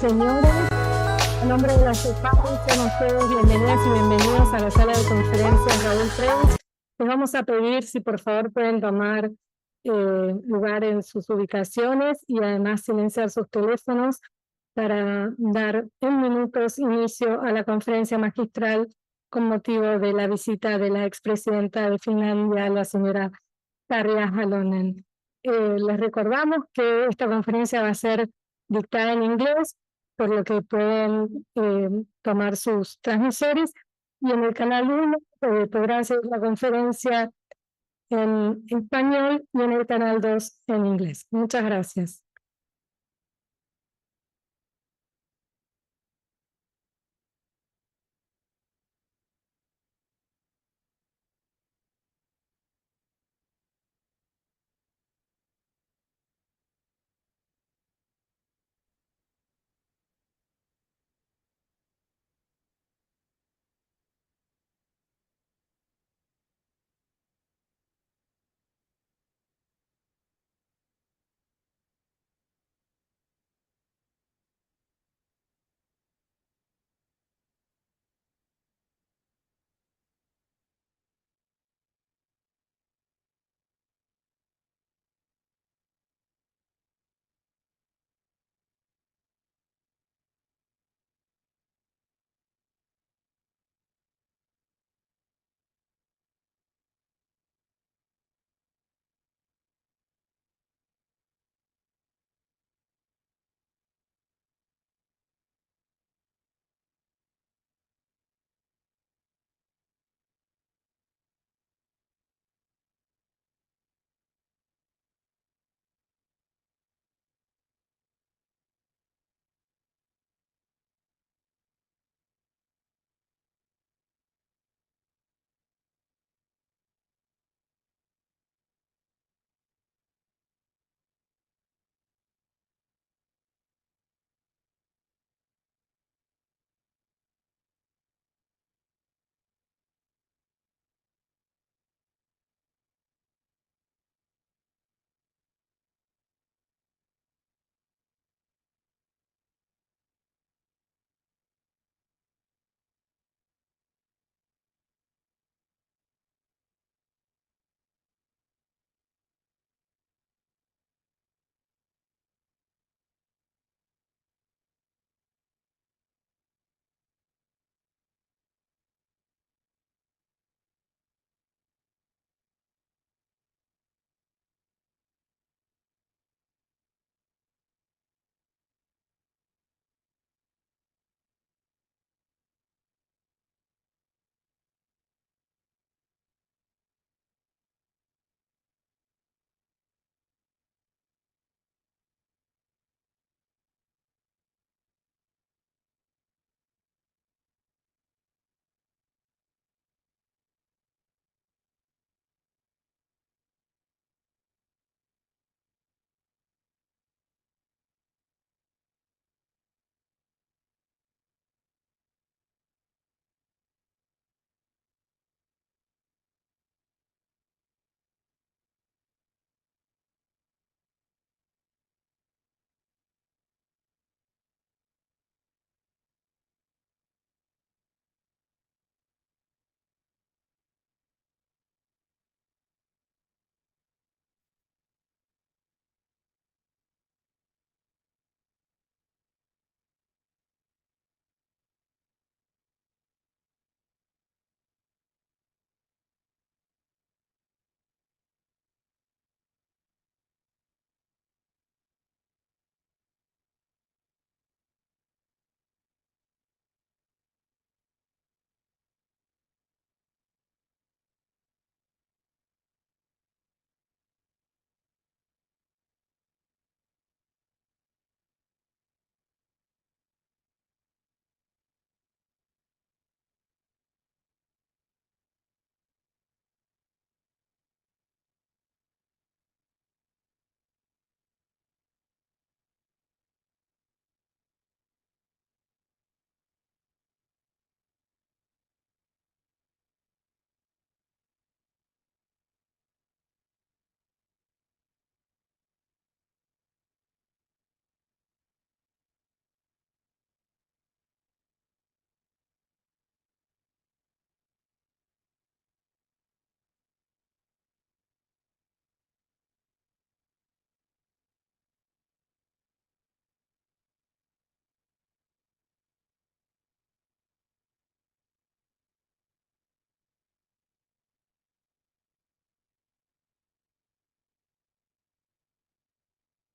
señores, en nombre de la CEPAL, sean ustedes bienvenidas y bienvenidos a la sala de conferencias Raúl Freix. Les vamos a pedir si por favor pueden tomar lugar en sus ubicaciones y además silenciar sus teléfonos para dar en minutos inicio a la conferencia magistral con motivo de la visita de la expresidenta de Finlandia, la señora Tarja Halonen. Les recordamos que esta conferencia va a ser dictada en inglés, por lo que pueden tomar sus transmisores, y en el canal 1 podrán seguir la conferencia en español y en el canal 2 en inglés. Muchas gracias.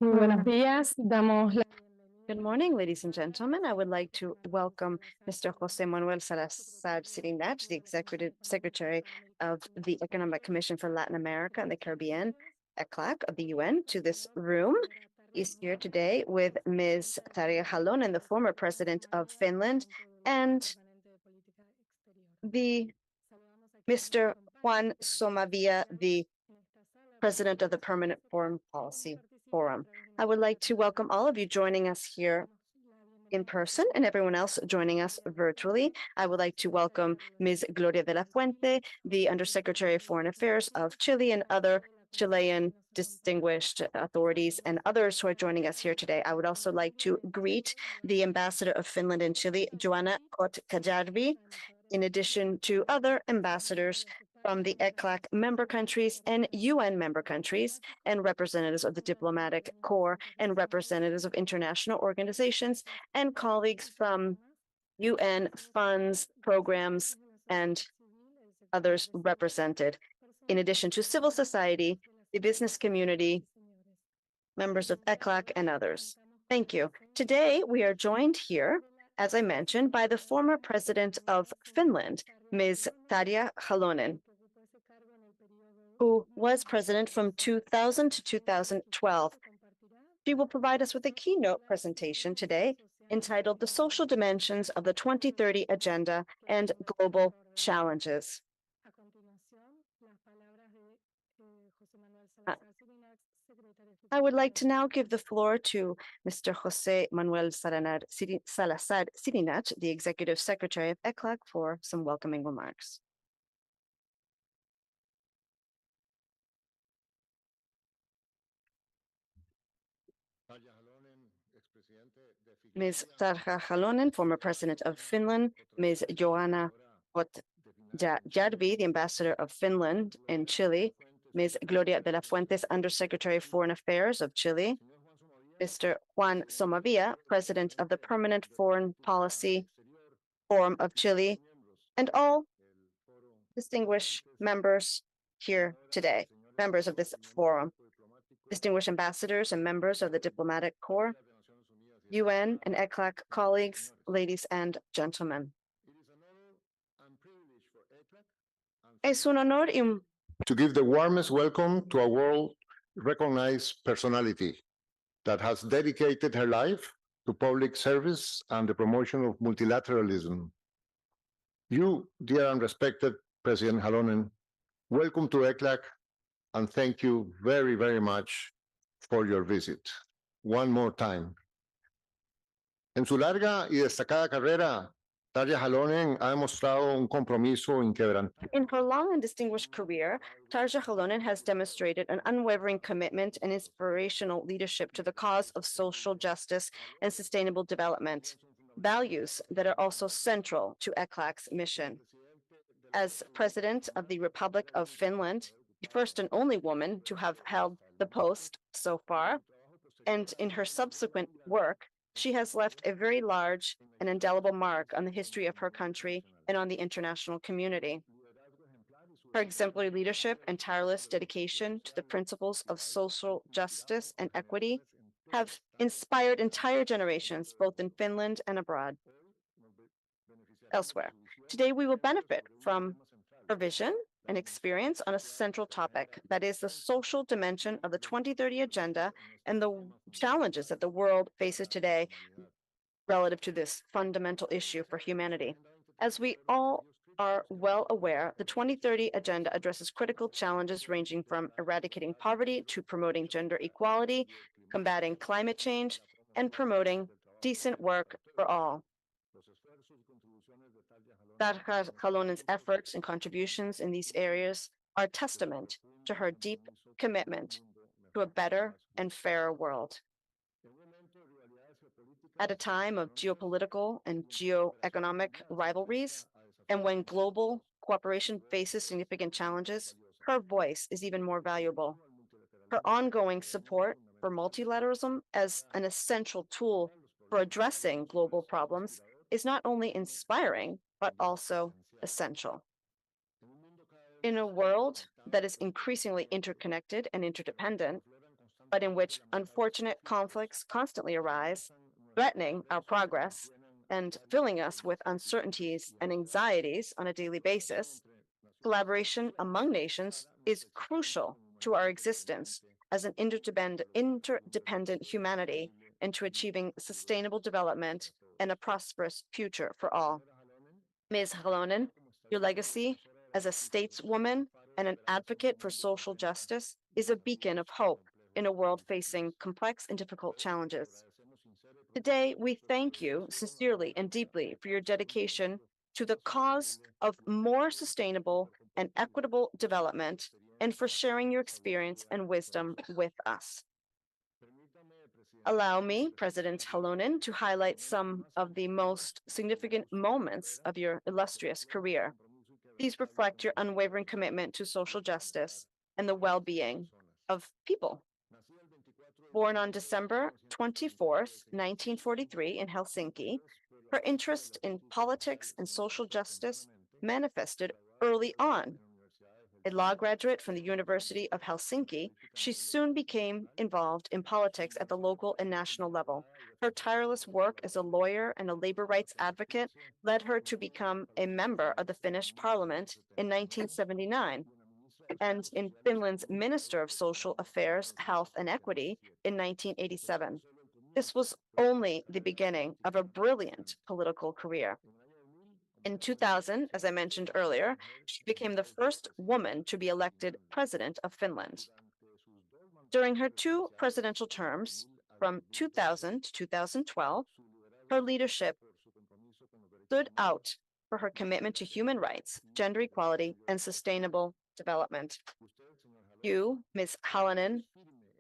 Muy buenos días. Good morning, ladies and gentlemen. I would like to welcome Mr. Jose Manuel Salazar Sirinach, the Executive Secretary of the Economic Commission for Latin America and the Caribbean, ECLAC of the UN, to this room. He's here today with Ms. Tarja Halonen, the former president of Finland, and Mr. Juan Somavia, the president of the Permanent Foreign Policy Forum. I would like to welcome all of you joining us here in person and everyone else joining us virtually. I would like to welcome Ms. Gloria de la Fuente, the Undersecretary of Foreign Affairs of Chile, and other Chilean distinguished authorities and others who are joining us here today. I would also like to greet the Ambassador of Finland in Chile, Joanna Kotkajärvi, in addition to other ambassadors from the ECLAC member countries and UN member countries, and representatives of the diplomatic corps and representatives of international organizations and colleagues from UN funds, programs, and others represented, in addition to civil society, the business community, members of ECLAC, and others. Thank you. Today, we are joined here, as I mentioned, by the former president of Finland, Ms. Tarja Halonen, who was president from 2000 to 2012. She will provide us with a keynote presentation today entitled The Social Dimensions of the 2030 Agenda and Global Challenges. I would like to now give the floor to Mr. Jose Manuel Salazar Sirinach, the Executive Secretary of ECLAC, for some welcoming remarks. Ms. Tarja Halonen, former president of Finland, Ms. Joanna Kotkajärvi, the ambassador of Finland in Chile, Ms. Gloria de la Fuentes, Undersecretary of Foreign Affairs of Chile, Mr. Juan Somavia, president of the Permanent Foreign Policy Forum of Chile, and all distinguished members here today, members of this forum, distinguished ambassadors and members of the diplomatic corps, UN and ECLAC colleagues, ladies and gentlemen. Es un honor to give the warmest welcome to a world-recognized personality that has dedicated her life to public service and the promotion of multilateralism. You, dear and respected President Halonen, welcome to ECLAC, and thank you very, very much for your visit. One more time. En su larga y destacada carrera, Tarja Halonen ha demostrado un compromiso inquebrantable. In her long and distinguished career, Tarja Halonen has demonstrated an unwavering commitment and inspirational leadership to the cause of social justice and sustainable development, values that are also central to ECLAC's mission. As President of the Republic of Finland, the first and only woman to have held the post so far, and in her subsequent work, she has left a very large and indelible mark on the history of her country and on the international community. Her exemplary leadership and tireless dedication to the principles of social justice and equity have inspired entire generations, both in Finland and abroad, elsewhere. Today, we will benefit from her vision and experience on a central topic, that is the social dimension of the 2030 Agenda and the challenges that the world faces today relative to this fundamental issue for humanity. As we all are well aware, the 2030 Agenda addresses critical challenges ranging from eradicating poverty to promoting gender equality, combating climate change, and promoting decent work for all. Tarja Halonen's efforts and contributions in these areas are a testament to her deep commitment to a better and fairer world. At a time of geopolitical and geoeconomic rivalries, and when global cooperation faces significant challenges, her voice is even more valuable. Her ongoing support for multilateralism as an essential tool for addressing global problems is not only inspiring, but also essential. In a world that is increasingly interconnected and interdependent, but in which unfortunate conflicts constantly arise, threatening our progress and filling us with uncertainties and anxieties on a daily basis, collaboration among nations is crucial to our existence as an interdependent humanity and to achieving sustainable development and a prosperous future for all. Ms. Halonen, your legacy as a stateswoman and an advocate for social justice is a beacon of hope in a world facing complex and difficult challenges. Today, we thank you sincerely and deeply for your dedication to the cause of more sustainable and equitable development and for sharing your experience and wisdom with us. Allow me, President Halonen, to highlight some of the most significant moments of your illustrious career. These reflect your unwavering commitment to social justice and the well-being of people. Born on December 24th, 1943 in Helsinki, her interest in politics and social justice manifested early on. A law graduate from the University of Helsinki, she soon became involved in politics at the local and national level. Her tireless work as a lawyer and a labor rights advocate led her to become a member of the Finnish Parliament in 1979 and in Finland's Minister of Social Affairs, Health and Equity in 1987. This was only the beginning of a brilliant political career. In 2000, as I mentioned earlier, she became the first woman to be elected president of Finland. During her two presidential terms, from 2000 to 2012, her leadership stood out for her commitment to human rights, gender equality, and sustainable development. You, Ms. Halonen,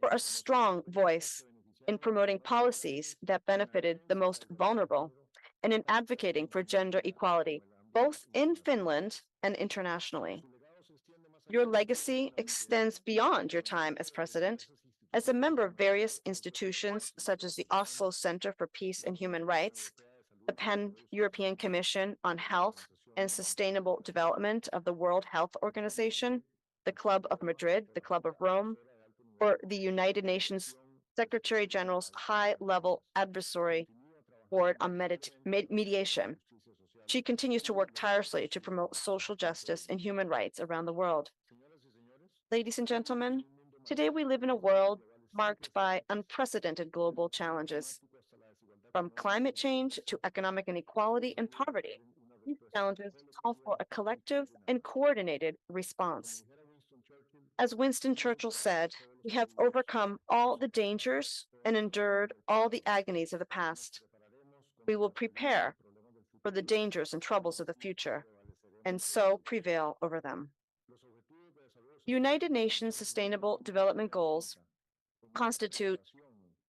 were a strong voice in promoting policies that benefited the most vulnerable and in advocating for gender equality, both in Finland and internationally. Your legacy extends beyond your time as president. As a member of various institutions, such as the Oslo Center for Peace and Human Rights, the Pan-European Commission on Health and Sustainable Development of the World Health Organization, the Club of Madrid, the Club of Rome, or the United Nations Secretary General's High-Level Advisory Board on Mediation. She continues to work tirelessly to promote social justice and human rights around the world. Ladies and gentlemen, today we live in a world marked by unprecedented global challenges. From climate change to economic inequality and poverty, these challenges call for a collective and coordinated response. As Winston Churchill said, we have overcome all the dangers and endured all the agonies of the past. We will prepare for the dangers and troubles of the future, and so prevail over them. United Nations Sustainable Development Goals constitute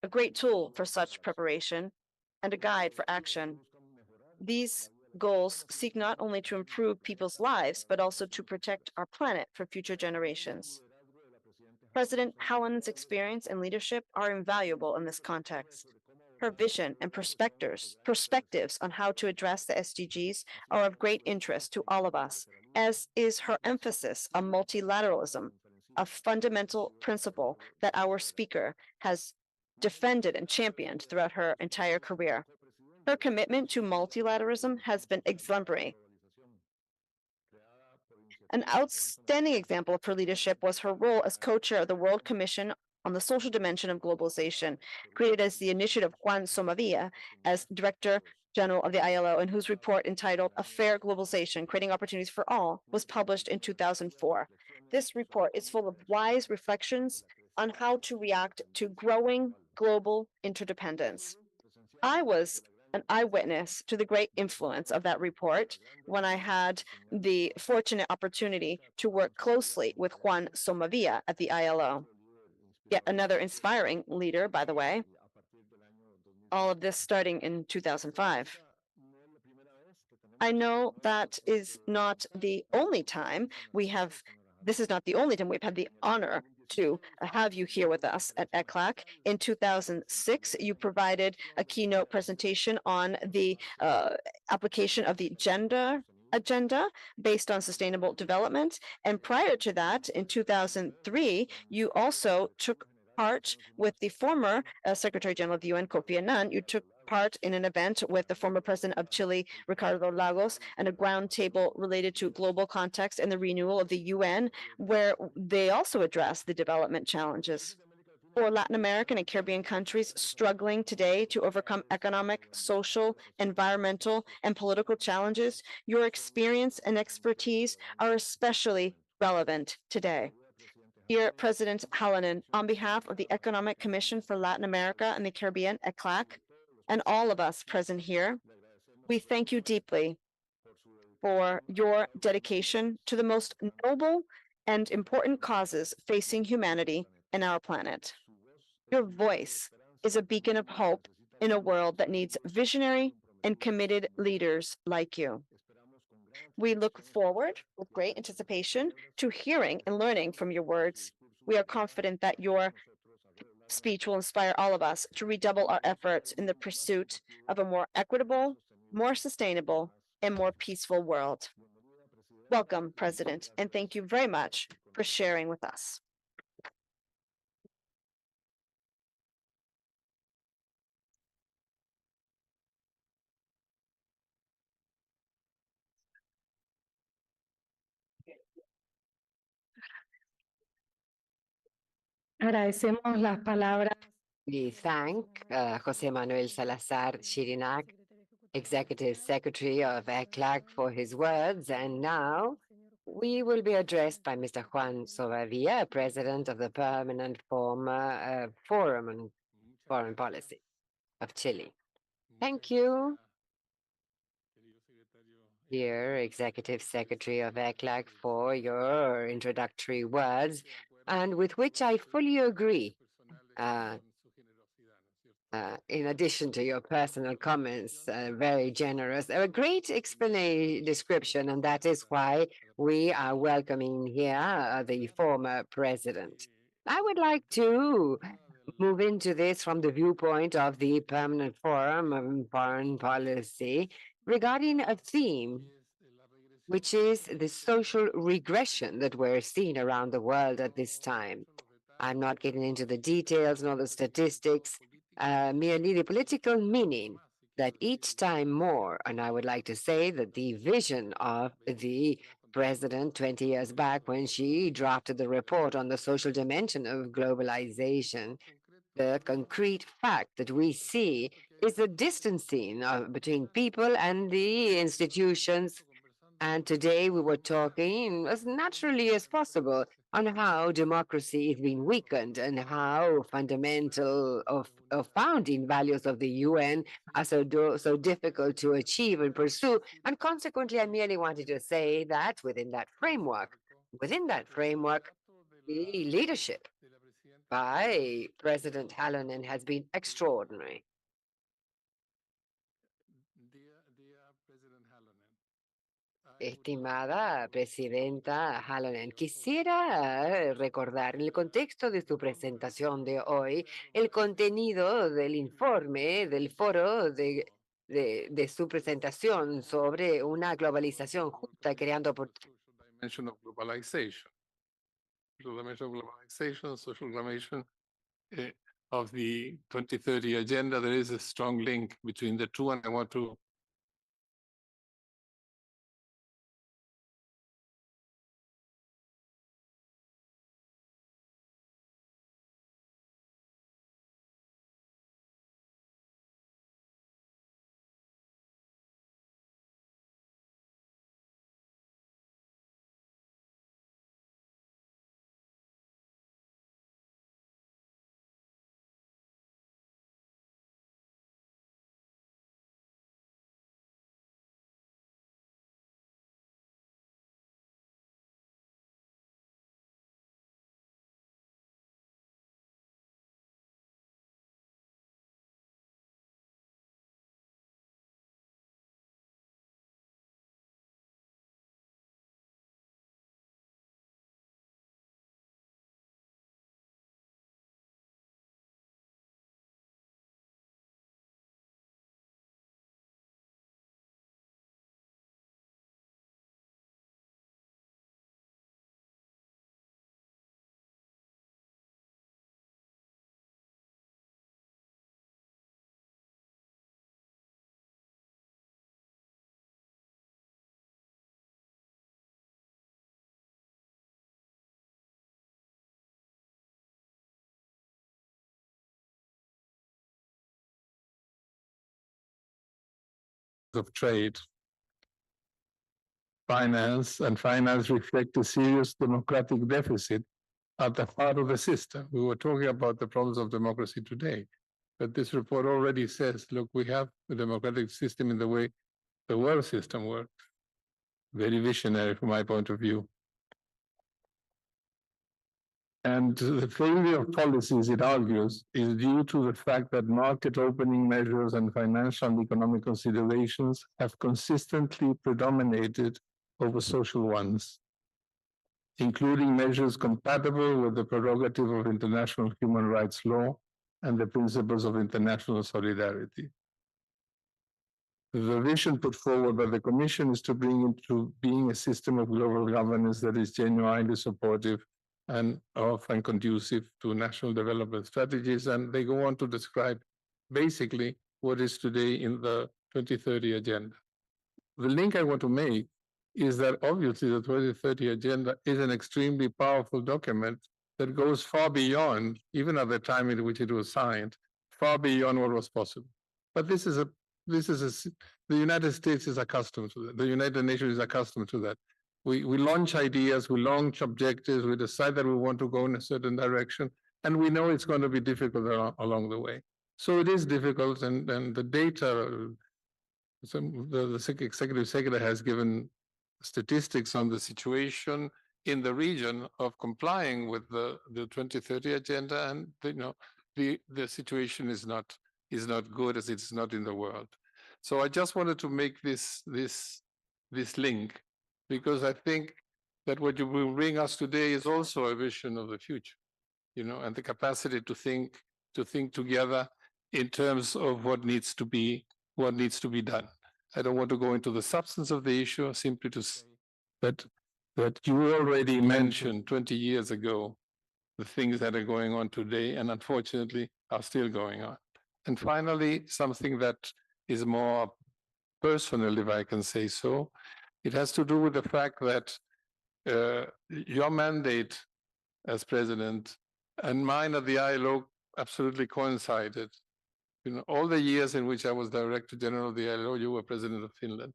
a great tool for such preparation and a guide for action. These goals seek not only to improve people's lives, but also to protect our planet for future generations. President Halonen's experience and leadership are invaluable in this context. Her vision and perspectives on how to address the SDGs are of great interest to all of us, as is her emphasis on multilateralism, a fundamental principle that our speaker has defended and championed throughout her entire career. Her commitment to multilateralism has been exemplary. An outstanding example of her leadership was her role as co-chair of the World Commission on the Social Dimension of Globalization, created as the initiative Juan Somavia as Director General of the ILO, and whose report entitled A Fair Globalization, Creating Opportunities for All, was published in 2004. This report is full of wise reflections on how to react to growing global interdependence. I was an eyewitness to the great influence of that report when I had the fortunate opportunity to work closely with Juan Somavia at the ILO. Yet another inspiring leader, by the way. All of this starting in 2005. I know that is not the only time we've had the honor to have you here with us at ECLAC. In 2006, you provided a keynote presentation on the application of the gender agenda based on sustainable development. And prior to that, in 2003, you also took part with the former Secretary General of the UN, Kofi Annan. You took part in an event with the former president of Chile, Ricardo Lagos, and a ground table related to global context and the renewal of the UN, where they also addressed the development challenges. For Latin American and Caribbean countries struggling today to overcome economic, social, environmental, and political challenges, your experience and expertise are especially relevant today. Dear President Halonen, on behalf of the Economic Commission for Latin America and the Caribbean, ECLAC, and all of us present here, we thank you deeply for your dedication to the most noble and important causes facing humanity and our planet. Your voice is a beacon of hope in a world that needs visionary and committed leaders like you. We look forward with great anticipation to hearing and learning from your words. We are confident that your speech will inspire all of us to redouble our efforts in the pursuit of a more equitable, more sustainable, and more peaceful world. Welcome, President, and thank you very much for sharing with us. Agradecemos las palabras. We thank José Manuel Salazar Chirinac, Executive Secretary of ECLAC, for his words. And now we will be addressed by Mr. Juan Sovavia, President of the Permanent Forum on Foreign Policy of Chile. Thank you, dear Executive Secretary of ECLAC, for your introductory words, and with which I fully agree. In addition to your personal comments, very generous, a great explanation description, and that is why we are welcoming here the former president. I would like to move into this from the viewpoint of the Permanent Forum on Foreign Policy regarding a theme, which is the social regression that we're seeing around the world at this time. I'm not getting into the details nor the statistics, merely the political meaning that each time more, and I would like to say that the vision of the president 20 years back when she drafted the report on the social dimension of globalization, the concrete fact that we see is the distancing between people and the institutions. And today we were talking as naturally as possible on how democracy is being weakened and how fundamental of founding values of the UN are so difficult to achieve and pursue. And consequently, I merely wanted to say that within that framework, the leadership by President Halonen has been extraordinary. Estimada Presidenta Halonen, quisiera recordar en el contexto de su presentación de hoy el contenido del informe del foro de su presentación sobre una globalización justa creando dimension of globalization. The dimension of globalization, social dimension of the 2030 agenda. There is a strong link between the two, and I want to of trade, finance, and finance reflect a serious democratic deficit at the heart of the system. We were talking about the problems of democracy today, but this report already says, look, we have a democratic system in the way the world system works. Very visionary from my point of view. And the failure of policies, it argues, is due to the fact that market opening measures and financial and economic considerations have consistently predominated over social ones, including measures compatible with the prerogative of international human rights law and the principles of international solidarity. The vision put forward by the Commission is to bring into being a system of global governance that is genuinely supportive and often conducive to national development strategies. And they go on to describe basically what is today in the 2030 agenda. The link I want to make is that obviously the 2030 agenda is an extremely powerful document that goes far beyond, even at the time in which it was signed, far beyond what was possible. But the United States is accustomed to that. The United Nations is accustomed to that. We launch ideas, we launch objectives, we decide that we want to go in a certain direction, and we know it's going to be difficult along the way. So it is difficult, and the data, the executive secretary has given statistics on the situation in the region of complying with the 2030 agenda, and the situation is not good as it's not in the world. So I just wanted to make this link, because I think that what you will bring us today is also a vision of the future, and the capacity to think together in terms of what needs to be done. I don't want to go into the substance of the issue, simply to say that you already mentioned 20 years ago the things that are going on today, and unfortunately are still going on. And finally, something that is more personal, if I can say so. It has to do with the fact that your mandate as president and mine at the ILO absolutely coincided. All the years in which I was Director General of the ILO, you were president of Finland.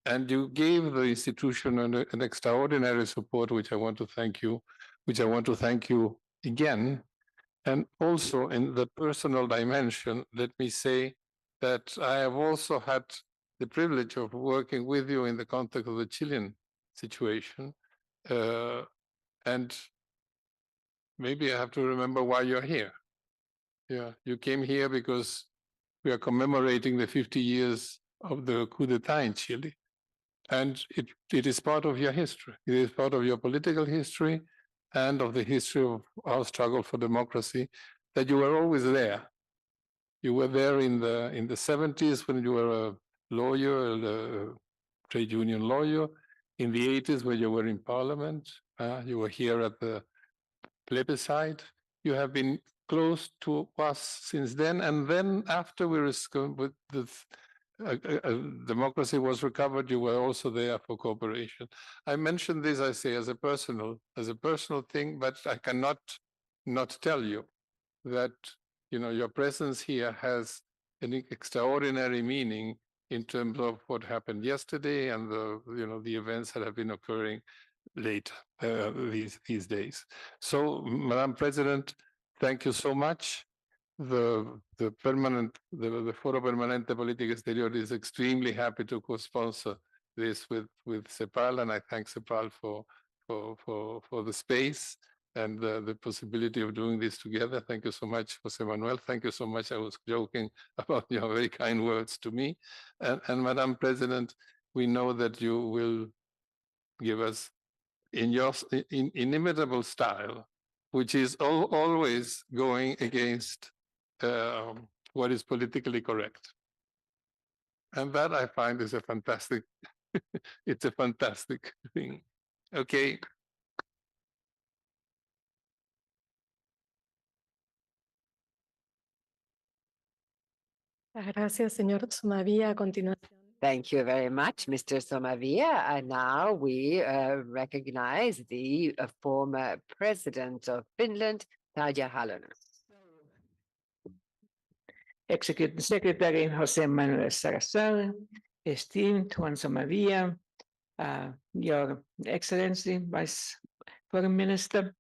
And you gave the institution an extraordinary support, which I want to thank you again. And also in the personal dimension, let me say that I have also had the privilege of working with you in the context of the Chilean situation. And maybe I have to remember why you're here. Yeah, you came here because we are commemorating the 50 years of the coup d'etat in Chile. And it is part of your history. It is part of your political history and of the history of our struggle for democracy, that you were always there. You were there in the 70s when you were a lawyer, a trade union lawyer. In the 80s when you were in parliament. You were here at the plebiscite. You have been close to us since then. And then after democracy was recovered, you were also there for cooperation. I mentioned this, I say, as a personal thing, but I cannot not tell you that your presence here has an extraordinary meaning in terms of what happened yesterday and the events that have been occurring later these days. So, Madam President, thank you so much. The Foro Permanente Política Exterior is extremely happy to co-sponsor this with CEPAL, and I thank CEPAL for the space and the possibility of doing this together. Thank you so much, Jose Manuel. Thank you so much. I was joking about your very kind words to me. And Madam President, we know that you will give us in your inimitable style, which is always going against what is politically correct. And that I find is a fantastic, it's a fantastic thing. Okay. Gracias, señor Somavia. A continuación. Thank you very much, Mr. Somavia. And now we recognize the former president of Finland, Tarja Halonen. Executive Secretary Jose Manuel Sarasal, esteemed Juan Somavia, Your Excellency, Vice Foreign Minister,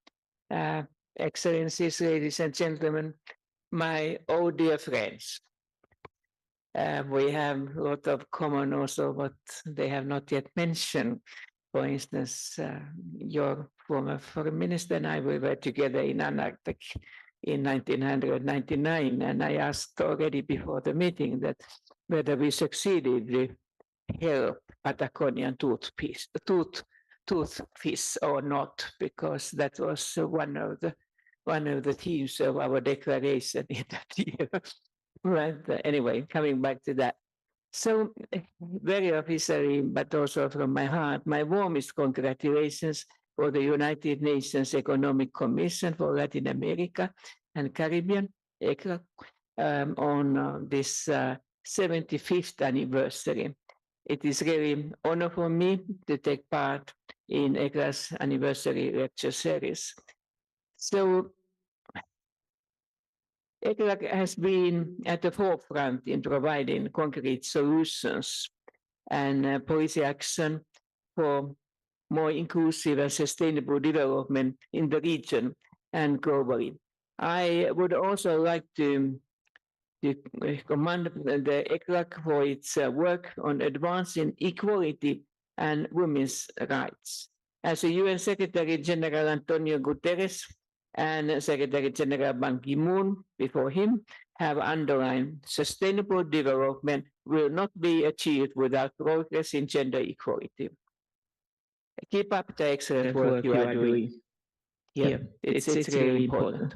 Excellencies, ladies and gentlemen, my oh dear friends. We have a lot of common also, but they have not yet mentioned. For instance, your former foreign minister and I, we were together in Antarctic in 1999, and I asked already before the meeting that whether we succeeded with help Patagonian toothfish or not, because that was one of the themes of our declaration in that year. But anyway, coming back to that. So very officially, but also from my heart, my warmest congratulations for the United Nations Economic Commission for Latin America and Caribbean, ECLA, on this 75th anniversary. It is really an honor for me to take part in ECLA's anniversary lecture series. So ECLA has been at the forefront in providing concrete solutions and policy action for more inclusive and sustainable development in the region and globally. I would also like to commend the ECLAC for its work on advancing equality and women's rights. As the UN Secretary General Antonio Guterres and Secretary General Ban Ki-moon before him have underlined, sustainable development will not be achieved without progress in gender equality. Keep up the excellent work you are doing. Yeah, it's really important.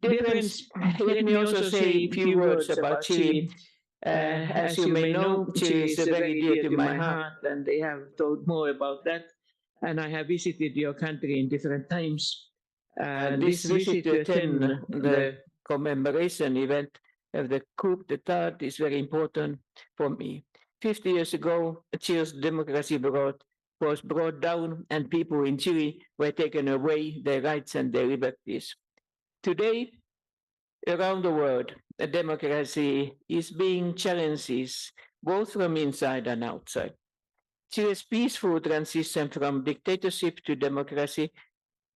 Dear friends, let me also say a few words about Chile. As you may know, Chile is very dear to my heart, and they have told more about that. And I have visited your country in different times. This visit to attend the commemoration event of the coup d'etat is very important for me. 50 years ago, Chile's democracy was brought down, and people in Chile were taken away their rights and their liberties. Today, around the world, the democracy is being challenged both from inside and outside. Chile's peaceful transition from dictatorship to democracy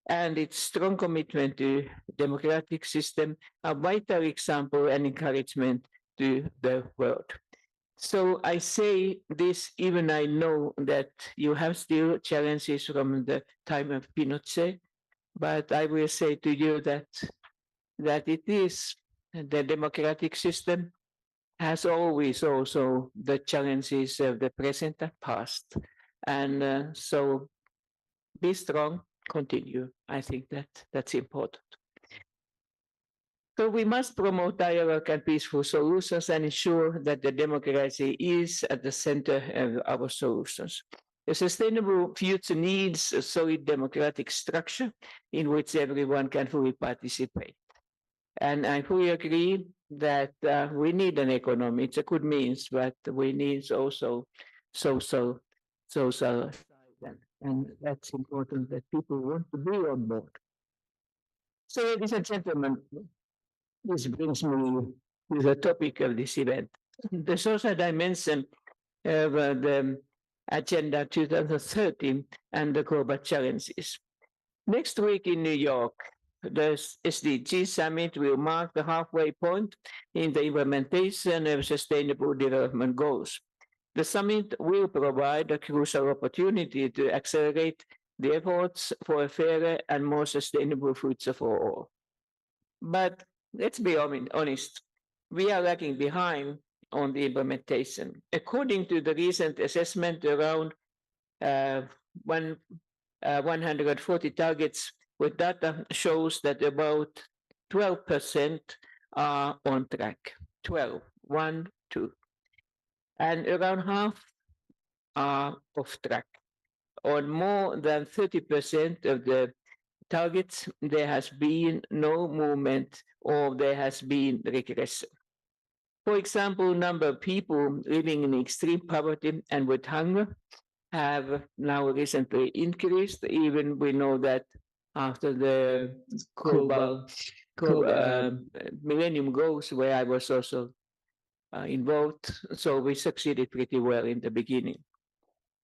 and its strong commitment to democratic system are vital example and encouragement to the world. So I say this even I know that you have still challenges from the time of Pinochet, but I will say to you that it is the democratic system has always also the challenges of the present and past. And so be strong, continue. I think that's important. So we must promote dialogue and peaceful solutions and ensure that the democracy is at the center of our solutions. A sustainable future needs a solid democratic structure in which everyone can fully participate. And I fully agree that we need an economy. It's a good means, but we need also social and that's important that people want to be on board. So, ladies and gentlemen, this brings me to the topic of this event, the social dimension of the Agenda 2030 and the global challenges. Next week in New York, the SDG Summit will mark the halfway point in the implementation of Sustainable Development Goals. The summit will provide a crucial opportunity to accelerate the efforts for a fairer and more sustainable future for all. But let's be honest, we are lagging behind on the implementation. According to the recent assessment, around 140 targets with data shows that about 12% are on track. 12, 1, 2. And around half are off track. On more than 30% of the targets, there has been no movement or there has been regression. For example, number of people living in extreme poverty and with hunger have now recently increased. Even we know that after the global Millennium Goals, where I was also involved. So we succeeded pretty well in the beginning.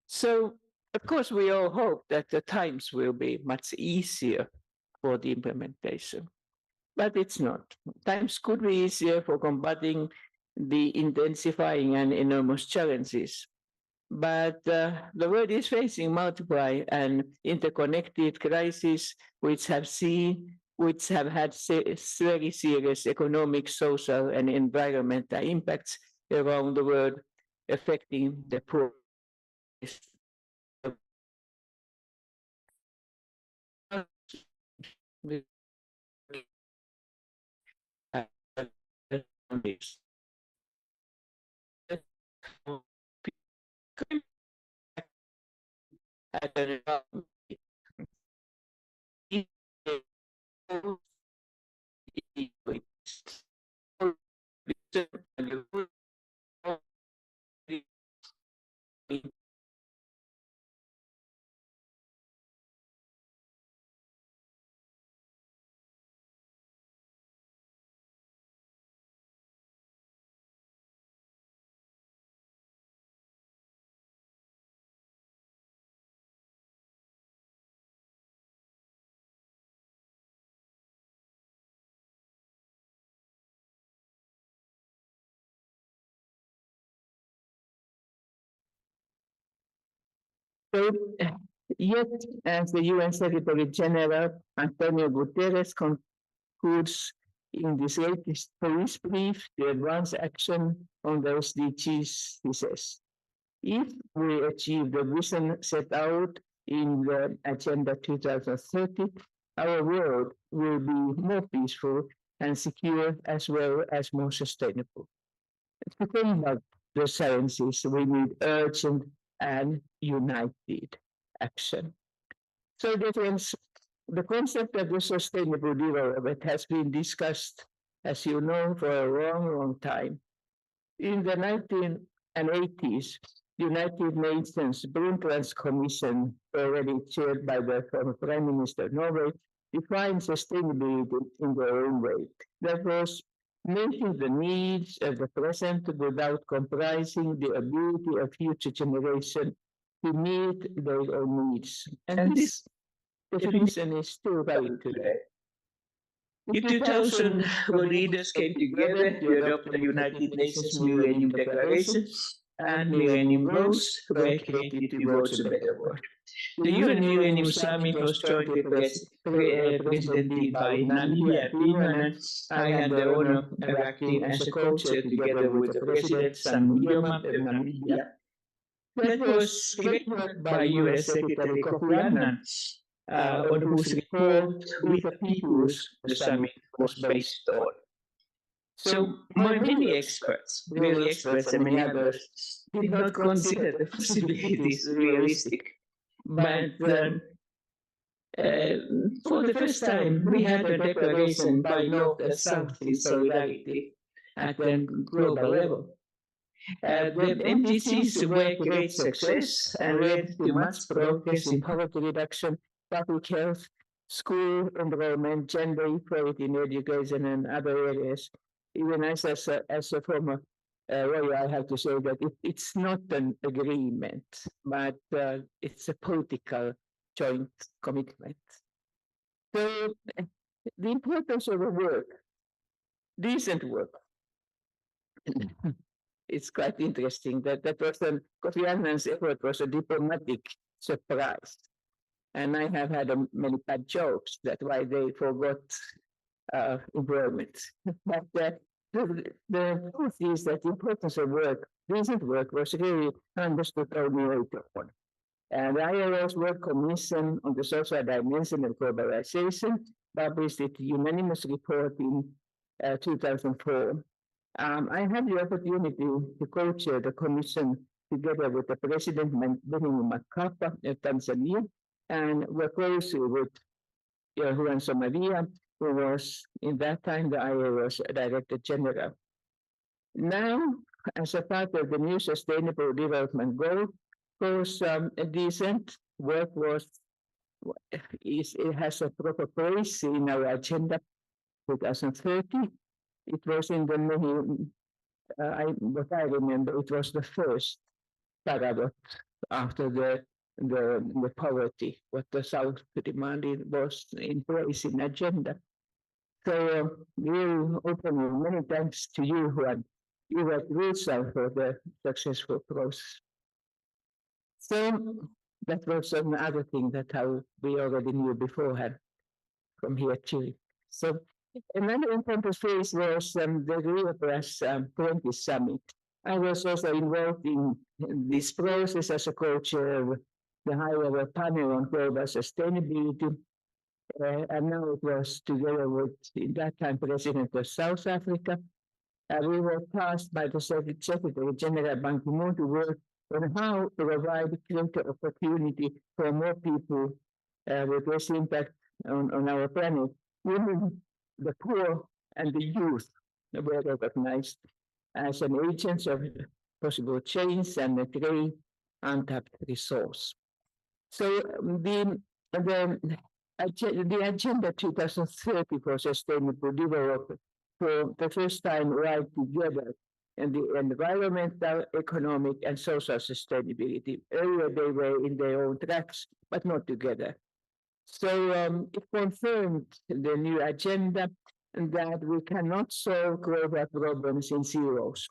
So, of course, we all hope that the times will be much easier for the implementation, but it's not. Times could be easier for combating the intensifying and enormous challenges. But the world is facing multiple and interconnected crises which have had very serious economic, social, and environmental impacts around the world, affecting the poor. So, yet, as the UN Secretary General Antonio Guterres concludes in this latest police brief to advance action on the SDGs, he says, if we achieve the vision set out in the Agenda 2030, our world will be more peaceful and secure as well as more sustainable. To combat the challenges, we need urgent and united action. So, friends, the concept of the sustainable development has been discussed, as you know, for a long, long time. In the 1980s, United Nations Brundtland's Commission, already chaired by the former Prime Minister of Norway, defined sustainability in their own way. That was meeting the needs of the present without compromising the ability of future generations to meet their own needs. And this definition is still valid today. In 2000, world leaders came together to adopt the United Nations Millennium Declaration, and Millennium Goals were created towards a better world. The UN Millennium Summit was jointly presidented by Namibia and Finland, and I had the honor of acting as a co-chair together with the President Sam Nujoma of Namibia. That was great work by UN Secretary Kofi Annan, on whose report with the peoples the summit was based on. So many experts, real experts and many others, did not consider the possibilities realistic. But for the first time, we had a declaration by North and South in solidarity at the global level. The MDGs were a great success and led to much progress in poverty reduction, public health, school enrollment, gender equality in education, and other areas. Even as a former lawyer, I have to say that it's not an agreement, but it's a political joint commitment. So the importance of the work, decent work. It's quite interesting that Kofi Annan's effort was a diplomatic surprise. And I have had many bad jokes that why they forgot employment. But the truth is that the importance of work, decent work, was really understood only later on. And the ILO's World Commission on the Social Dimension of Globalization published its unanimous report in 2004. I had the opportunity to co-chair the commission together with the President Benjamin Mkapa of Tanzania, and work closely with Juan Somavia, who was in that time the ILO's Director General. Now, as a part of the new Sustainable Development Goals, decent work it has a proper place in our agenda 2030. It was in the what I remember, it was the first paradox after the poverty, what the South demanded was in place in agenda. So we open you many thanks to you who have Rusa for the successful process. So that was another thing that how we already knew beforehand from here too. So another important phase was the Rio Plus 20 summit. I was also involved in this process as a co-chair of the high-level panel on global sustainability. And now it was together with, in that time, President of South Africa. We were tasked by the Secretary General Ban Ki-moon to work on how to provide greater opportunity for more people with less impact on our planet. Women, the poor, and the youth were recognized as an agents of possible change and a great untapped resource. So the Agenda 2030 for Sustainable Development for the first time right together in the environmental, economic, and social sustainability. Earlier they were in their own tracks, but not together. So it confirmed the new agenda that we cannot solve global problems in silos.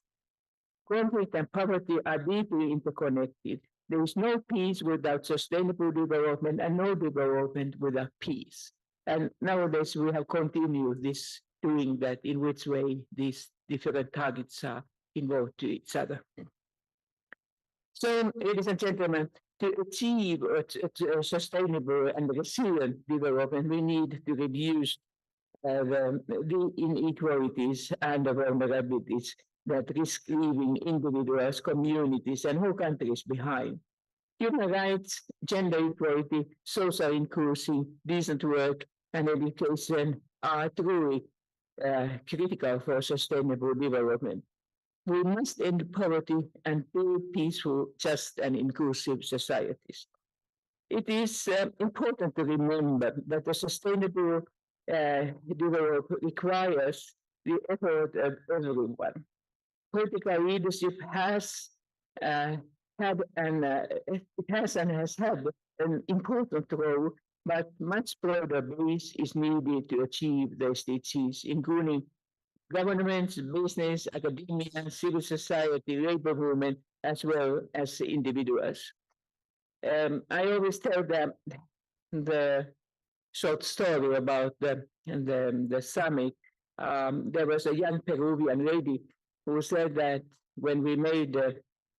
Conflict and poverty are deeply interconnected. There is no peace without sustainable development and no development without peace. And nowadays we have continued this doing that in which way these different targets are involved to each other. So, ladies and gentlemen, to achieve a sustainable and resilient development, we need to reduce the inequalities and the vulnerabilities that risk leaving individuals, communities, and whole countries behind. Human rights, gender equality, social inclusion, decent work, and education are truly critical for sustainable development. We must end poverty and build peaceful, just, and inclusive societies. It is important to remember that a sustainable development requires the effort of everyone. Political leadership has had and has had an important role, but much broader base is needed to achieve the SDGs, including governments, business, academia, civil society, labor movement, as well as individuals. I always tell the short story about the summit. There was a young Peruvian lady who said that when we made the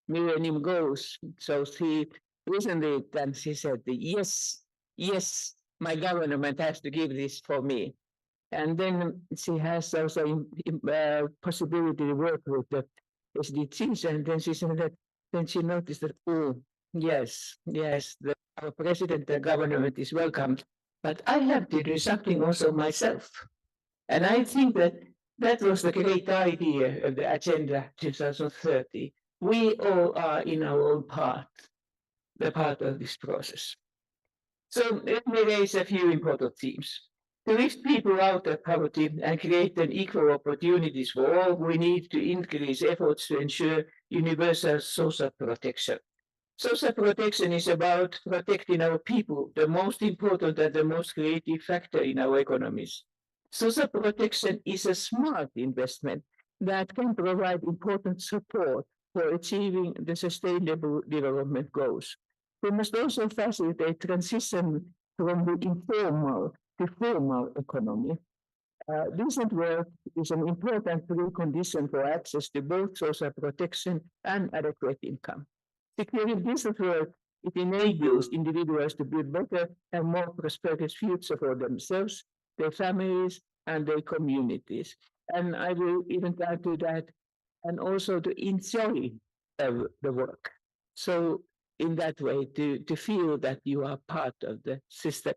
Millennium Goals, so she listened to it and she said, yes, my government has to give this for me. And then she has also possibility to work with the SDGs. And then she said that, then she noticed that, oh, yes, our president and government is welcome, but I have to do something also myself. And I think that was the great idea of the Agenda 2030. We all are in our own part, the part of this process. So let me raise a few important themes. To lift people out of poverty and create an equal opportunities for all, we need to increase efforts to ensure universal social protection. Social protection is about protecting our people, the most important and the most creative factor in our economies. Social protection is a smart investment that can provide important support for achieving the sustainable development goals. We must also facilitate transition from the informal to formal economy. Decent work is an important precondition for access to both social protection and adequate income. Securing decent work, it enables individuals to build better and more prosperous future for themselves, their families, and their communities. And I will even add to that, and also to enjoy the work. So in that way, to feel that you are part of the system.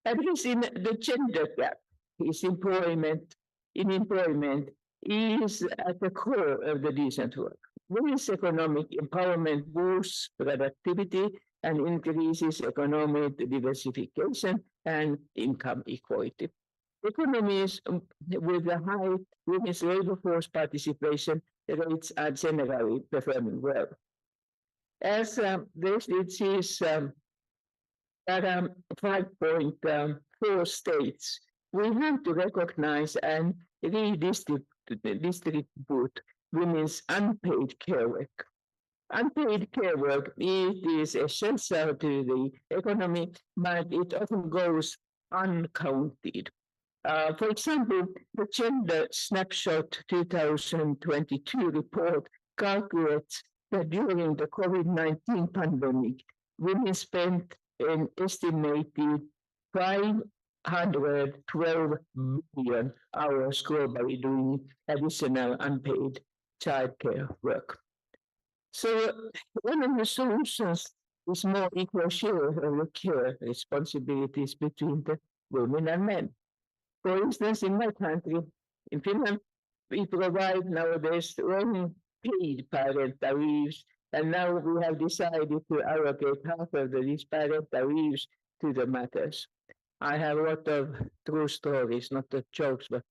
And because in the gender gap is employment is at the core of the decent work. Women's economic empowerment boosts productivity and increases economic diversification and income equality. Economies with a high women's labor force participation rates are generally performing well. As the SDGs there are 5.4 states, we have to recognize and redistribute women's unpaid care work. Unpaid care work, it is essential to the economy, but it often goes uncounted. For example, the Gender Snapshot 2022 report calculates that during the COVID-19 pandemic, women spent an estimated 512 billion hours globally doing additional unpaid childcare work. So one of the solutions is more equal share of the care responsibilities between the women and men. For instance, in my country, in Finland, we provide nowadays only paid parental leaves, and now we have decided to allocate half of these parental leaves to the mothers. I have a lot of true stories, not the jokes, but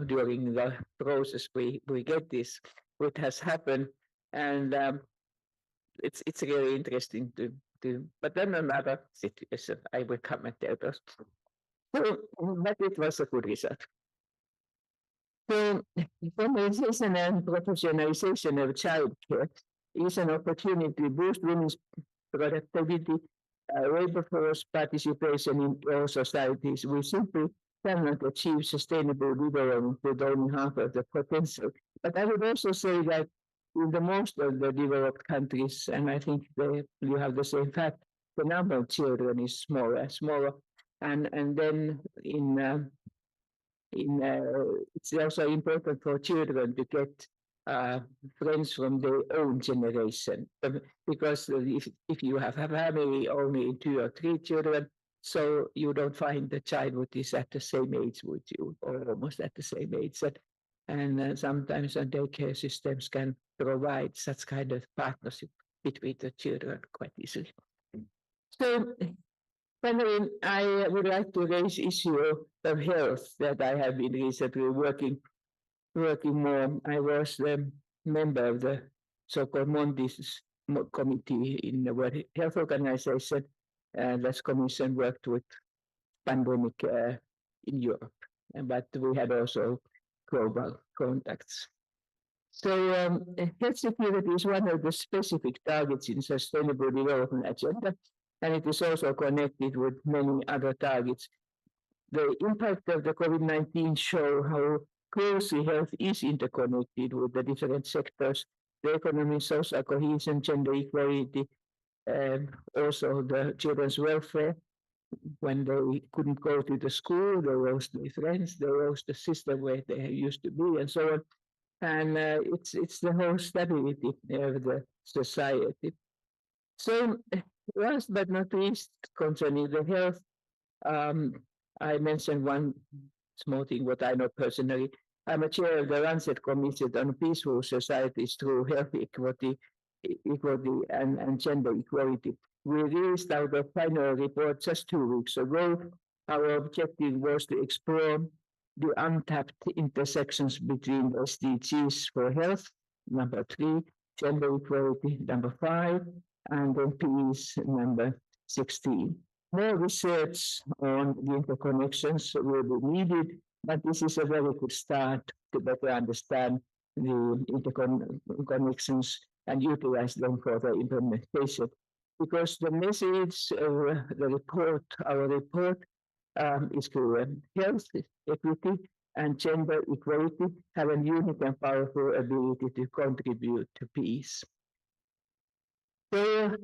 during the process we get this, what has happened, and it's really interesting to but then another situation, I will comment there first. So, but it was a good result. So, formalization and professionalization of childcare is an opportunity to boost women's productivity, labor force participation in all societies. We simply cannot achieve sustainable development with only half of the potential. But I would also say that in the most of the developed countries, and I think you have the same fact, the number of children is smaller, and then it's also important for children to get friends from their own generation, because if you have a family only 2 or 3 children, so you don't find the child who is at the same age with you, or almost at the same age. And sometimes daycare systems can provide such kind of partnership between the children quite easily. So finally, I would like to raise issue of health that I have been recently working more. I was a member of the so-called Montis committee in the World Health Organization, and this commission worked with pandemic in Europe, but we had also global contacts. So health security is one of the specific targets in Sustainable Development Agenda, and it is also connected with many other targets. The impact of the COVID-19 show how closely health is interconnected with the different sectors, the economy, social cohesion, gender equality, also the children's welfare. When they couldn't go to the school, they lost their friends, they lost the system where they used to be, and so on. And it's the whole stability of the society. So last but not least, concerning the health, I mentioned one small thing, what I know personally. I'm a chair of the Lancet Commission on Peaceful Societies through Health Equity and Gender Equality. We released our final report just 2 weeks ago. Our objective was to explore the untapped intersections between SDGs for health, number 3, gender equality, number 5, and then peace, number 16. More research on the interconnections will be needed, but this is a very good start to better understand the interconnections and utilize them for the implementation. Because the message of the report, our report, is clear. Health, equity, and gender equality have a unique and powerful ability to contribute to peace. So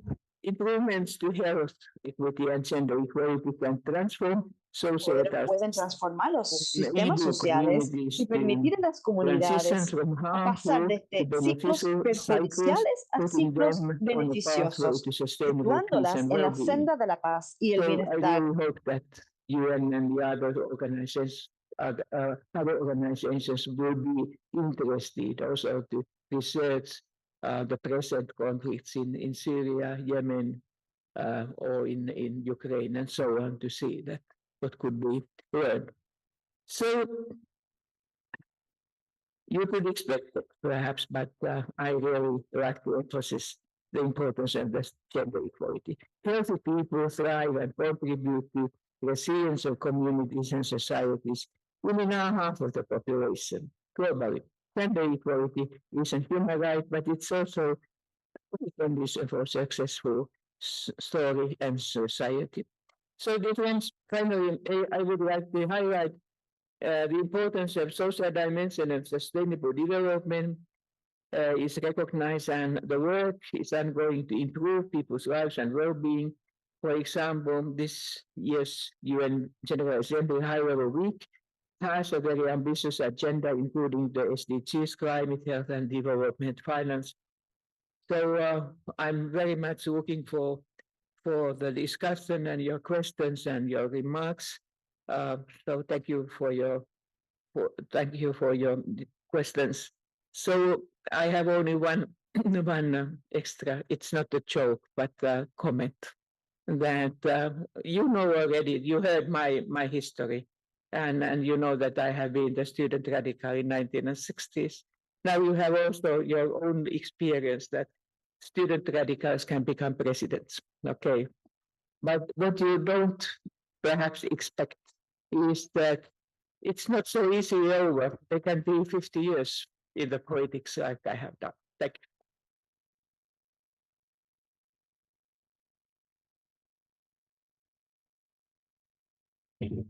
improvements to health, equity, and gender equality can transform pueden transformar los sistemas sociales y permitir a las comunidades a pasar desde ciclos perjudiciales a ciclos beneficiosos, situándolas en la senda de la paz y el bienestar. UN and the other organizations will be interested also to research the present conflicts in Syria, Yemen, or in Ukraine, and so on, to see that what could be learned. So you could expect it, perhaps, but I really like to emphasize the importance of the gender equality. Healthy people thrive and contribute to resilience of communities and societies. Women are half of the population globally. Gender equality is a human right, but it's also a condition for successful story and society. So, friends, finally, I would like to highlight the importance of social dimension of sustainable development is recognized, and the work is ongoing to improve people's lives and well-being. For example, this year's UN General Assembly High-Level Week has a very ambitious agenda, including the SDGs, climate, health, and development finance. So I'm very much looking for the discussion and your questions and your remarks. So thank you for your questions. So I have only one extra. It's not a joke, but a comment that you know already. You heard my history, and you know that I have been the student radical in 1960s. Now you have also your own experience that student radicals can become presidents. Okay, but what you don't perhaps expect is that it's not so easy over. They can be 50 years in the politics like I have done. Thank you.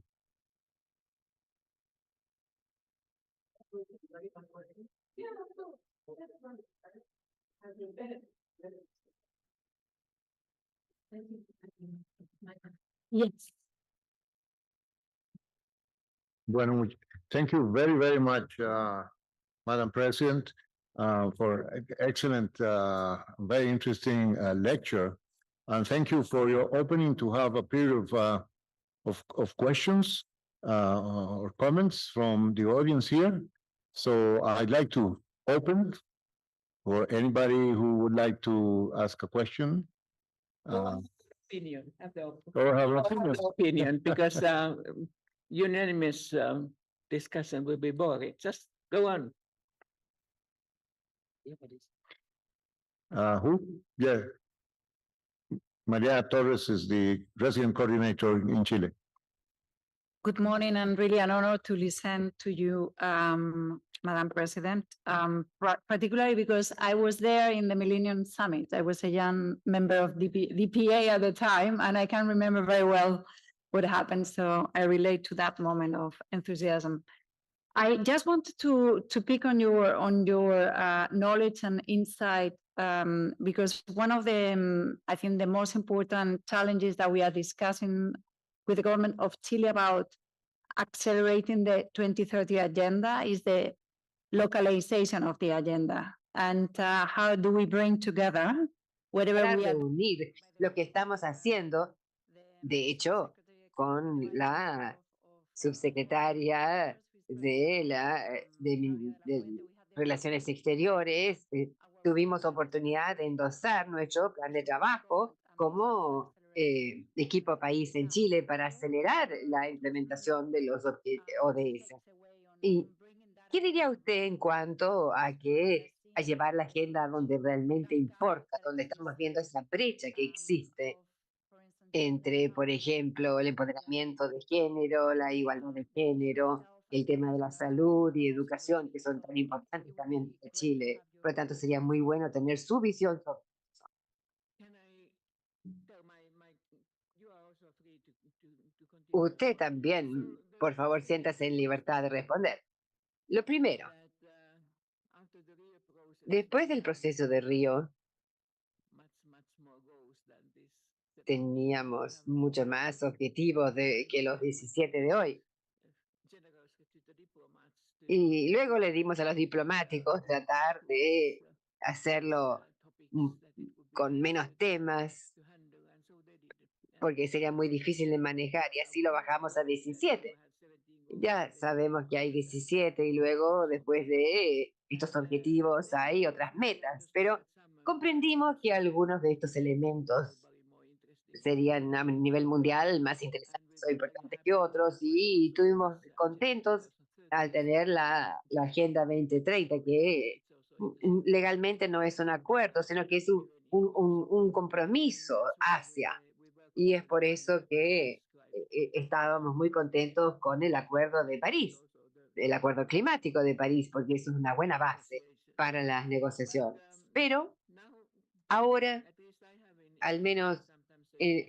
Yes. Bueno, thank you very, very much, Madam President, for excellent, very interesting lecture. And thank you for your opening to have a period of questions or comments from the audience here. So I'd like to open for anybody who would like to ask a question. Opinion. Or have an opinion. Opinion, because unanimous discussion will be boring. Just go on. Who? Yeah. Maria Torres is the resident coordinator in Chile. Good morning, and really an honor to listen to you, Madam President, particularly because I was there in the Millennium Summit. I was a young member of DPA at the time, and I can remember very well what happened. So I relate to that moment of enthusiasm. I just wanted to pick on your knowledge and insight, because one of the, I think the most important challenges that we are discussing with the government of Chile about accelerating the 2030 agenda is the localization of the agenda. And how do we bring together whatever we are reunir lo que estamos haciendo, de hecho, con la subsecretaria de Relaciones Exteriores, tuvimos oportunidad de endosar nuestro plan de trabajo como equipo país en Chile para acelerar la implementación de los ODS. ¿Y qué diría usted en cuanto a llevar la agenda donde realmente importa, donde estamos viendo esa brecha que existe entre, por ejemplo, el empoderamiento de género, la igualdad de género, el tema de la salud y educación, que son tan importantes también en Chile? Por lo tanto, sería muy bueno tener su visión sobre usted también. Por favor, siéntase en libertad de responder. Lo primero, después del proceso de Río, teníamos mucho más objetivos que los 17 de hoy. Y luego le dimos a los diplomáticos tratar de hacerlo con menos temas, porque sería muy difícil de manejar, y así lo bajamos a 17. Ya sabemos que hay 17 y luego, después de estos objetivos, hay otras metas, pero comprendimos que algunos de estos elementos serían a nivel mundial más interesantes son importantes que otros y estuvimos contentos al tener la Agenda 2030, que legalmente no es un acuerdo, sino que es un compromiso hacia. Y es por eso que estábamos muy contentos con el Acuerdo de París, el Acuerdo Climático de París, porque eso es una buena base para las negociaciones. Pero ahora, al menos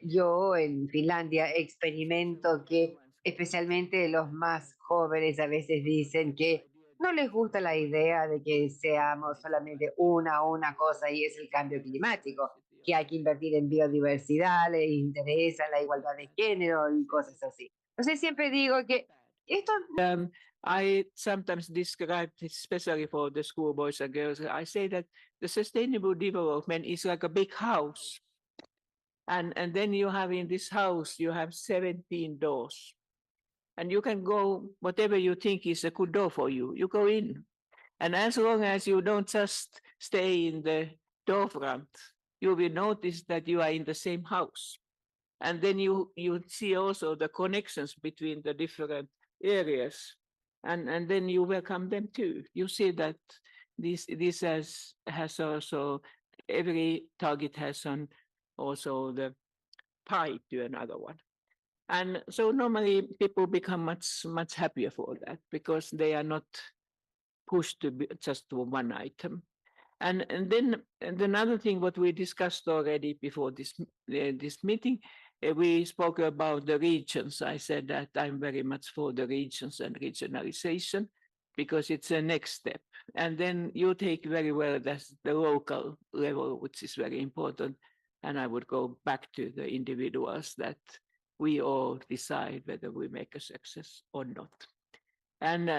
yo en Finlandia experimento que especialmente los más jóvenes a veces dicen que no les gusta la idea de que seamos solamente una cosa y es el cambio climático, que hay que invertir en biodiversidad, les interesa la igualdad de género y cosas así. Entonces siempre digo que esto I sometimes describe, especially for the school boys and girls, I say that the sustainable development is like a big house. And then you have in this house, you have 17 doors. And you can go, whatever you think is a good door for you, you go in. And as long as you don't just stay in the door front, you will notice that you are in the same house. And then you see also the connections between the different areas. And then you welcome them too. You see that this has also, every target has also the pipe to another one. And so normally people become much happier for that because they are not pushed to be just to one item. And then another thing what we discussed already before this meeting, we spoke about the regions. I said that I'm very much for the regions and regionalization because it's a next step. And then you take very well that's the local level, which is very important. And I would go back to the individuals that we all decide whether we make a success or not. And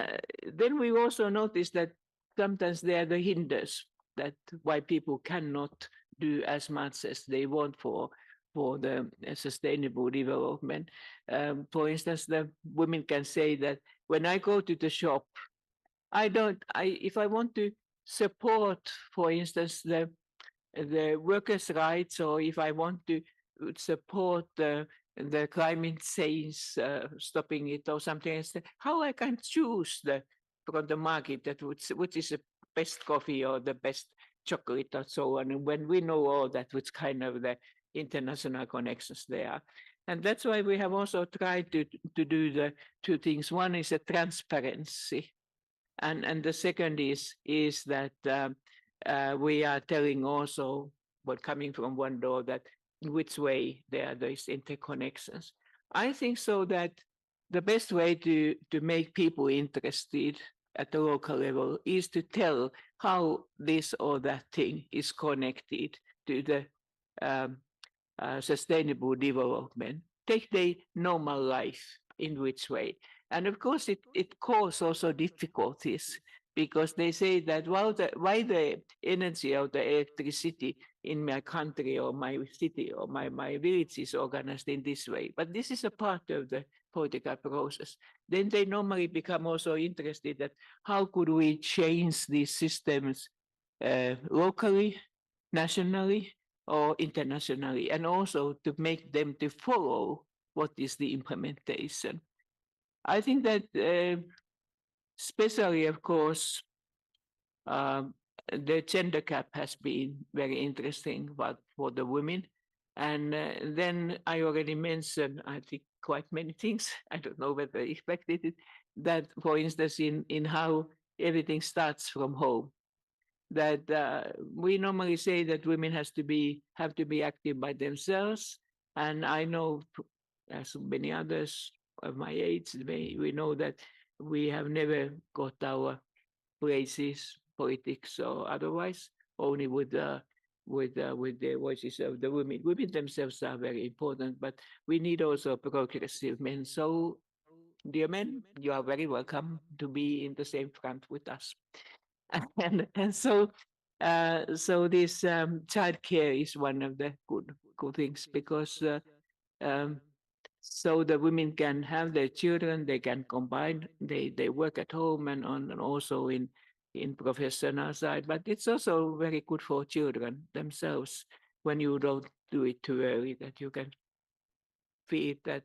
then we also noticed that sometimes there are the hinders that why people cannot do as much as they want for the sustainable development. For instance, the women can say that when I go to the shop, if I want to support, for instance, the workers' rights, or if I want to support the climate change, stopping it or something else, how I can choose from the market that which is the best coffee or the best chocolate or so on. And when we know all that, which kind of the international connections there are. And that's why we have also tried to do the two things. One is a transparency. And the second is that we are telling also, what coming from one door, that in which way there are these interconnections. I think so that the best way to make people interested at the local level is to tell how this or that thing is connected to the sustainable development. Take the normal life in which way. And of course, it causes also difficulties because they say that why the energy of the electricity in my country or my city or my village is organized in this way. But this is a part of the political process. Then they normally become also interested that how could we change these systems locally, nationally, or internationally, and also to make them to follow what is the implementation. I think that especially, of course, the gender gap has been very interesting for the women. And then I already mentioned, I think, quite many things. I don't know whether I expected it, that, for instance, in how everything starts from home, that we normally say that women have to be active by themselves. And I know, as many others of my age, we know that we have never got our places, politics or otherwise, only with the voices of the women. Women themselves are very important, but we need also progressive men. So, dear men, you are very welcome to be in the same front with us. And so this childcare is one of the good things because so the women can have their children, they can combine, they work at home and also in professional side, but it's also very good for children themselves when you don't do it too early, that you can feed that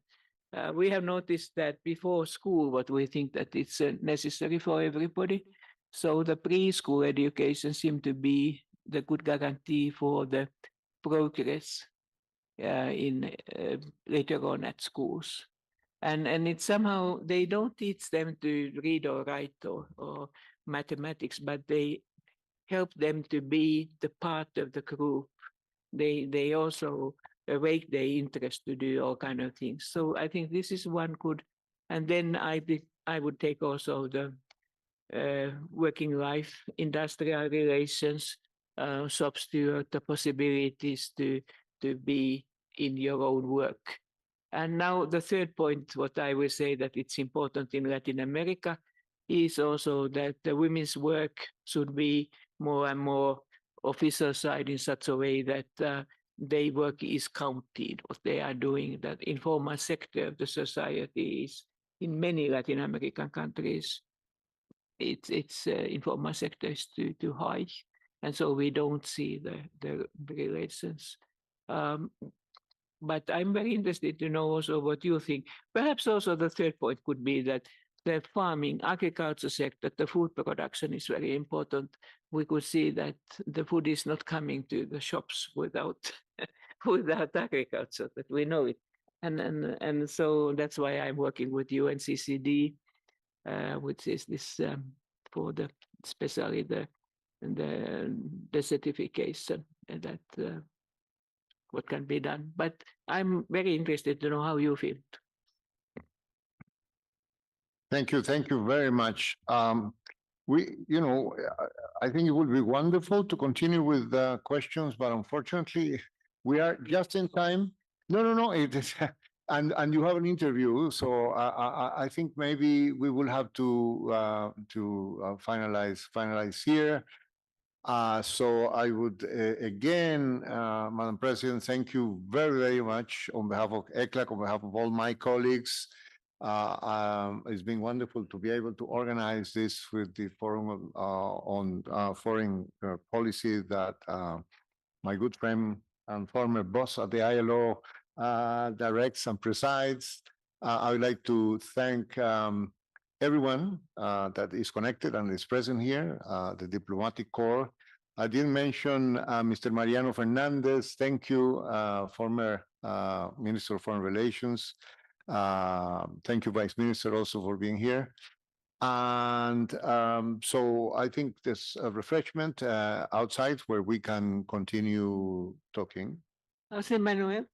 We have noticed that before school, what we think that it's necessary for everybody. So the preschool education seemed to be the good guarantee for the progress in later on at schools. And it's somehow, they don't teach them to read or write or mathematics, but they help them to be the part of the group. They also awake their interest to do all kind of things. So I think this is one good, and then I would take also the working life, industrial relations, shop steward, the possibilities to be in your own work. And now the third point, what I will say that it's important in Latin America is also that the women's work should be more and more official side in such a way that their work is counted, what they are doing, that informal sector of the society is in many Latin American countries, its informal sector is too high. And so we don't see the relations. But I'm very interested to know also what you think. Perhaps also the third point could be that the farming, agriculture sector, the food production is very important. We could see that the food is not coming to the shops without without agriculture, that we know it. And so that's why I'm working with UNCCD, which is this for the especially the certification that what can be done. But I'm very interested to know how you feel. Thank you very much. I think it would be wonderful to continue with the questions, but unfortunately, we are just in time. No, it is, and you have an interview, so I think maybe we will have to finalize here. So I would again, Madam President, thank you very much on behalf of ECLAC, on behalf of all my colleagues. It's been wonderful to be able to organize this with the Forum on Foreign Policy that my good friend and former boss at the ILO directs and presides. I would like to thank everyone that is connected and is present here, the diplomatic corps. I didn't mention Mr. Mariano Fernandez. Thank you, former Minister of Foreign Relations. Thank you, Vice Minister, also for being here. And so I think there's a refreshment outside where we can continue talking. Jose Manuel,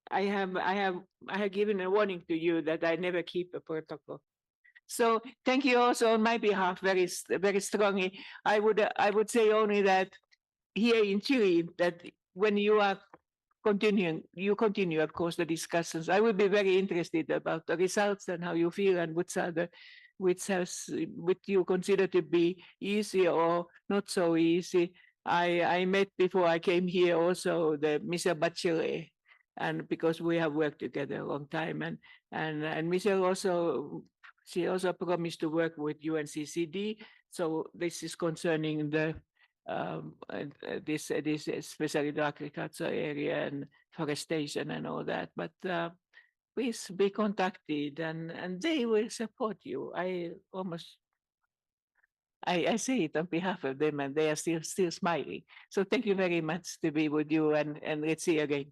I have given a warning to you that I never keep a protocol. So thank you also on my behalf very strongly. I would say only that here in Chile, that when you are you continue, of course, the discussions. I would be very interested about the results and how you feel and which you consider to be easy or not so easy. I met before I came here also the Michelle Bachelet, and because we have worked together a long time, and Michelle also, she also promised to work with UNCCD. So this is concerning the this especially the agriculture area and forestation and all that. But please be contacted, and they will support you. I say it on behalf of them, and they are still smiling. So thank you very much to be with you, and let's see you again.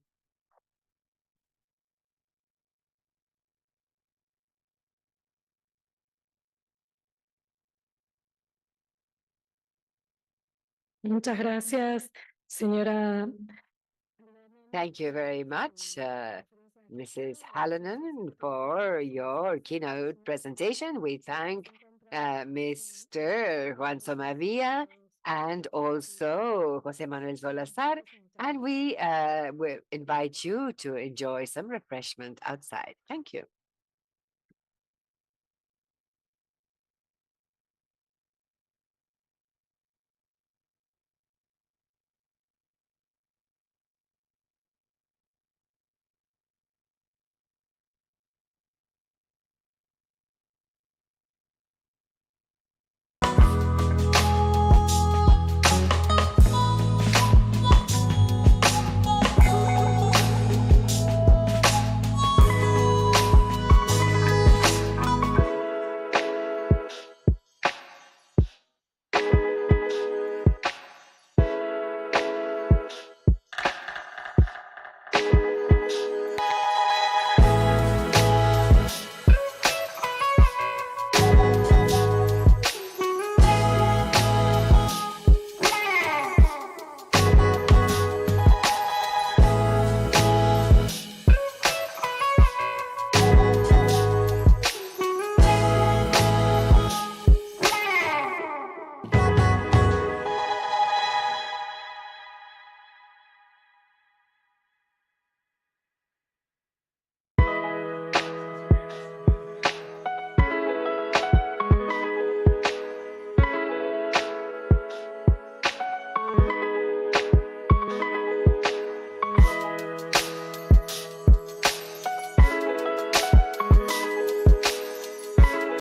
Muchas gracias, señora. Thank you very much, Mrs. Halonen, for your keynote presentation. We thank Mr. Juan Somavia and also Jose Manuel Salazar, and we will invite you to enjoy some refreshment outside. Thank you.